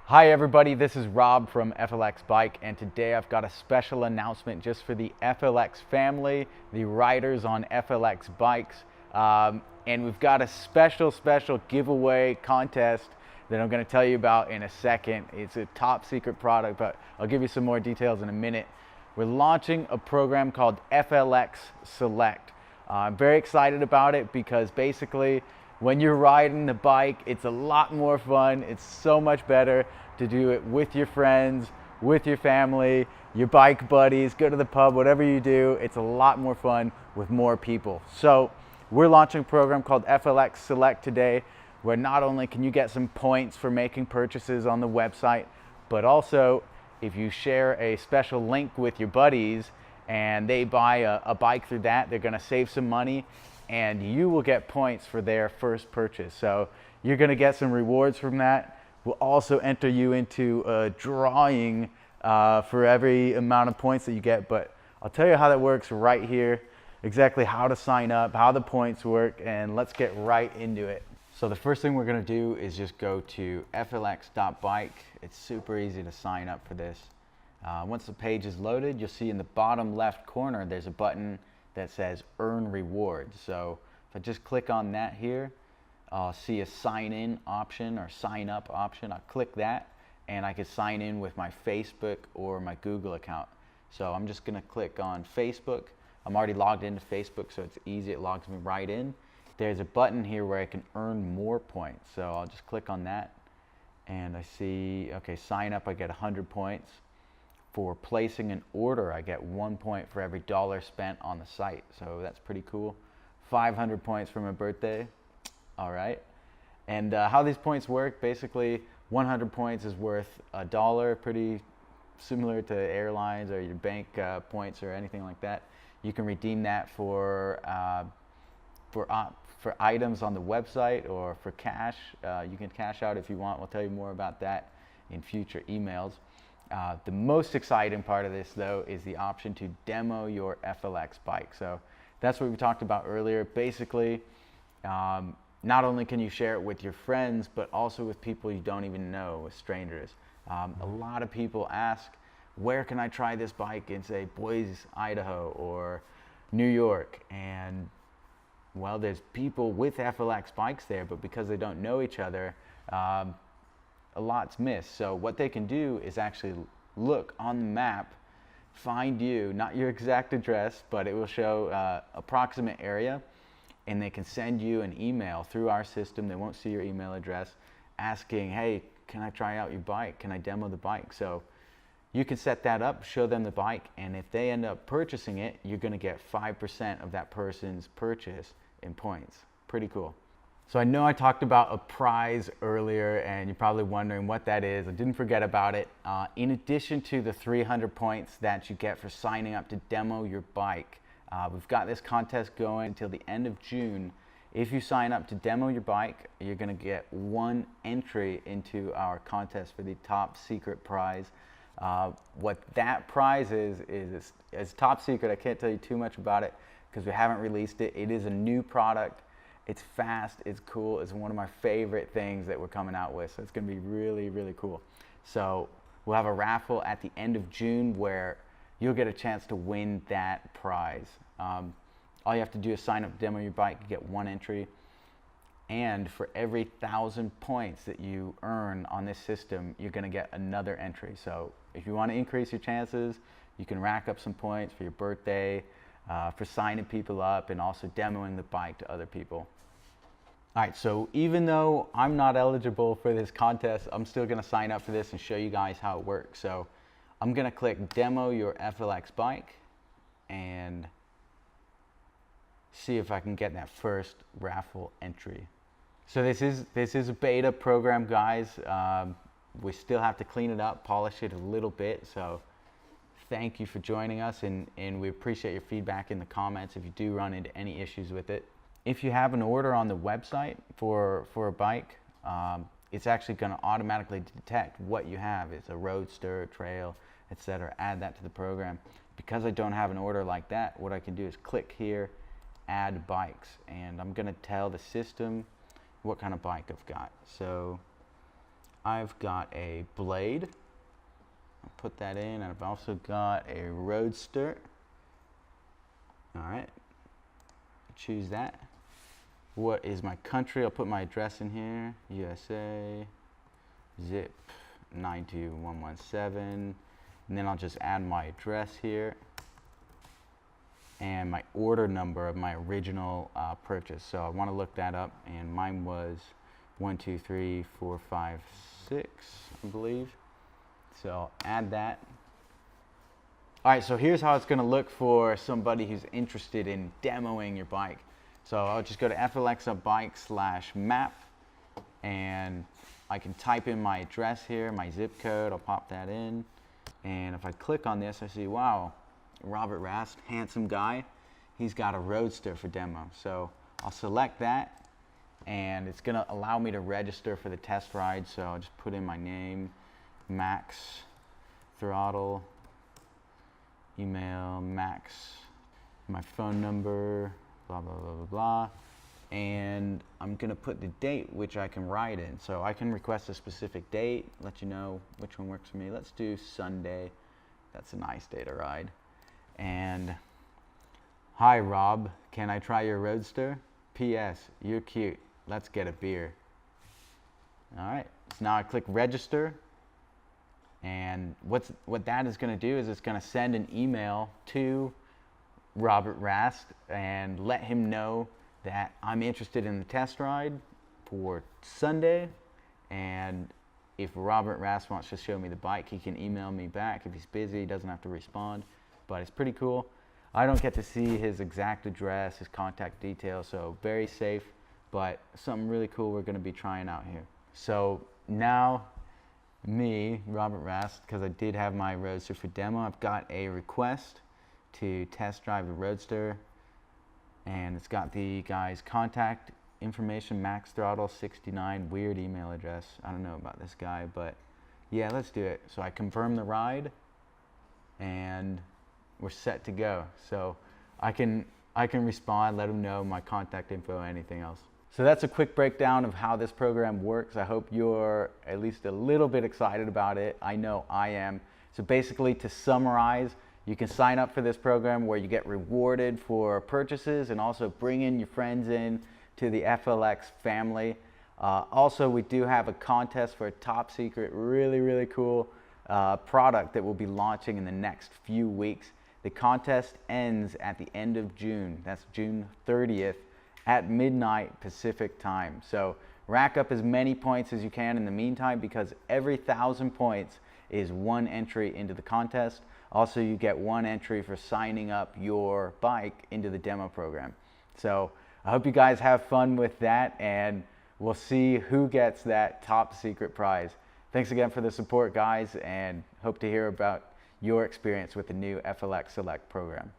Hi everybody, this is Rob from flx.bike, and today I've got a special announcement just for the FLX family, the riders on FLX bikes, and we've got a special giveaway contest that I'm going to tell you about in a second. It's a top secret product, but I'll give you some more details in a minute. We're launching a program called FLX Select. I'm very excited about it because basically when you're riding the bike, it's a lot more fun. It's so much better to do it with your friends, with your family, your bike buddies, go to the pub, whatever you do, it's a lot more fun with more people. So we're launching a program called FLX Select today, where not only can you get some points for making purchases on the website, but also if you share a special link with your buddies and they buy a bike through that, they're gonna save some money and you will get points for their first purchase. So you're gonna get some rewards from that. We'll also enter you into a drawing for every amount of points that you get, but I'll tell you how that works right here, exactly how to sign up, how the points work, and let's get right into it. So the first thing we're gonna do is just go to flx.bike. It's super easy to sign up for this. Once the page is loaded, you'll see in the bottom left corner there's a button that says Earn Rewards. So if I just click on that here, I'll see a sign in option or sign up option. I'll click that and I can sign in with my Facebook or my Google account. So I'm just gonna click on Facebook. I'm already logged into Facebook, so it's easy, it logs me right in. There's a button here where I can earn more points. So I'll just click on that and I see, okay, sign up, I get 100 points. For placing an order, I get 1 point for every dollar spent on the site. So that's pretty cool. 500 points for my birthday. All right. And how these points work, basically 100 points is worth $1, pretty similar to airlines or your bank points or anything like that. You can redeem that for items on the website or for cash. You can cash out if you want. We'll tell you more about that in future emails. The most exciting part of this, though, is the option to demo your FLX bike. So that's what we talked about earlier. Basically, not only can you share it with your friends, but also with people you don't even know, with strangers. A lot of people ask, where can I try this bike in, say, Boise, Idaho, or New York? And, well, there's people with FLX bikes there, but because they don't know each other, a lot's missed. So what they can do is actually look on the map, find you, not your exact address, but it will show approximate area, and they can send you an email through our system. They won't see your email address, asking, hey, can I try out your bike? Can I demo the bike? So you can set that up, show them the bike, and if they end up purchasing it, you're gonna get 5% of that person's purchase in points. Pretty cool. So I know I talked about a prize earlier and you're probably wondering what that is. I didn't forget about it. In addition to the 300 points that you get for signing up to demo your bike, we've got this contest going until the end of June. If you sign up to demo your bike, you're gonna get 1 entry into our contest for the top secret prize. What that prize is top secret. I can't tell you too much about it because we haven't released it. It is a new product. It's fast, it's cool, it's one of my favorite things that we're coming out with, so it's gonna be really, really cool. So we'll have a raffle at the end of June where you'll get a chance to win that prize. All you have to do is sign up, demo your bike, you get 1 entry, and for every 1,000 points that you earn on this system, you're gonna get another entry. So if you wanna increase your chances, you can rack up some points for your birthday, for signing people up, and also demoing the bike to other people. All right, so even though I'm not eligible for this contest, I'm still gonna sign up for this and show you guys how it works. So I'm gonna click Demo Your FLX Bike and see if I can get that first raffle entry. So this is a beta program, guys. We still have to clean it up, polish it a little bit, so thank you for joining us, and we appreciate your feedback in the comments if you do run into any issues with it. If you have an order on the website for a bike, it's actually going to automatically detect what you have. It's a roadster, trail, etc. Add that to the program. Because I don't have an order like that, what I can do is click here, Add Bikes, and I'm going to tell the system what kind of bike I've got. So I've got a blade. I'll put that in. I've also got a roadster. All right, choose that. What is my country? I'll put my address in here, USA, zip 92117, and then I'll just add my address here and my order number of my original purchase. So I want to look that up, and mine was 123456, I believe. So add that. All right, so here's how it's going to look for somebody who's interested in demoing your bike. So I'll just go to flx.bike/map, and I can type in my address here, my zip code. I'll pop that in, and if I click on this, I see, wow, Robert Rast, handsome guy. He's got a roadster for demo. So I'll select that, and it's going to allow me to register for the test ride. So I'll just put in my name, Max, throttle, email, Max, my phone number, blah, blah, blah, blah, blah. And I'm going to put the date which I can ride in. So I can request a specific date, let you know which one works for me. Let's do Sunday. That's a nice day to ride. And, hi Rob, can I try your roadster? P.S. You're cute. Let's get a beer. All right, so now I click register. And what that is going to do is it's going to send an email to Robert Rast and let him know that I'm interested in the test ride for Sunday. And if Robert Rast wants to show me the bike, he can email me back. If he's busy, he doesn't have to respond. But it's pretty cool. I don't get to see his exact address, his contact details, so very safe, but something really cool we're going to be trying out here. So now, me, Robert Rast, because I did have my roadster for demo, I've got a request to test drive the roadster, and it's got the guy's contact information, Max Throttle 69, weird email address. I don't know about this guy, but yeah, let's do it. So I confirm the ride, and we're set to go. So I can respond, let him know my contact info, anything else. So that's a quick breakdown of how this program works. I hope you're at least a little bit excited about it. I know I am. So basically, to summarize, you can sign up for this program where you get rewarded for purchases and also bring in your friends in to the FLX family. Also, we do have a contest for a top secret, really cool product that we'll be launching in the next few weeks. The contest ends at the end of June. That's June 30th at midnight Pacific time. So rack up as many points as you can in the meantime, because every 1,000 points is one entry into the contest. Also, you get one entry for signing up your bike into the demo program. So I hope you guys have fun with that, and we'll see who gets that top secret prize. Thanks again for the support, guys, and hope to hear about your experience with the new FLX Select program.